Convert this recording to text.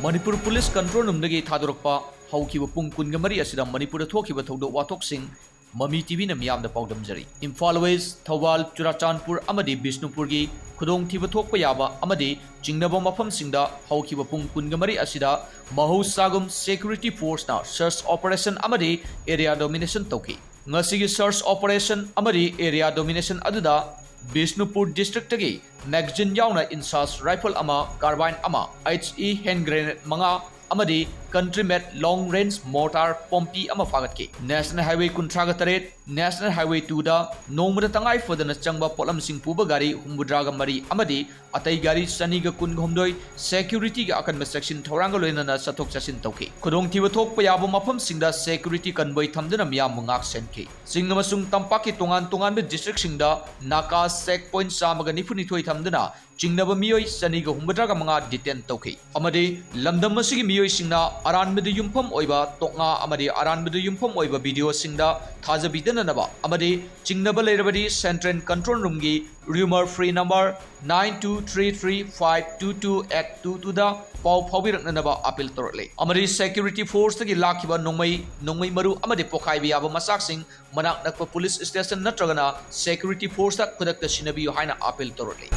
Manipur Police Control Room dagi Thadorakpa haukiba pung kunga mari asida Manipur thokiba thodok watoksing MAMI TV na miyam da paudam jari. Imphal West, Thawal, Churachandpur amadi Bishnupur gi khudong thiba thokpa yaba amadi jingnaba mafam singda haukiba pung kunga mari asida Mahusagum Security Force na search operation amadi area domination toki. Ngasi gi search operation amadi area domination aduda Bishnupur district tagi Nexgen yauna insas rifle ama carbine ama HE hand grenade manga amadi country made long range mortar pompi ama fagatki National Highway kuntraga taret National Highway 2 da nongmada tangai fodana changba polam sing puba gari humbudraga mari amadi atai gari saniga kun homdoi security ga akan section thoranga loina na sathok chasin tauki khudong thiba thok payabo mafam singda security kanboi thamdana miyam mungak senki sing amasung tampaki tongan tongan be district singda naka checkpoint samaga nifuni thoi thamdana jingnaba miyoi saniga humbudraga manga detain tauki amadi lamdam masigi miyoi singna aranbadu yumpham oiba toknga amadi aranbadu yumpham oiba video singda thajabidana naba amadi jingnaba leirabadi central control room gi rumor free number 9233522822 da pau phawiraknaba appeal torle amadi security force gi lakhiba nongmai maru amadi pokhai biaba masak sing manak nakpa police station natragana security force ta khudak ta sinabi haina appeal torle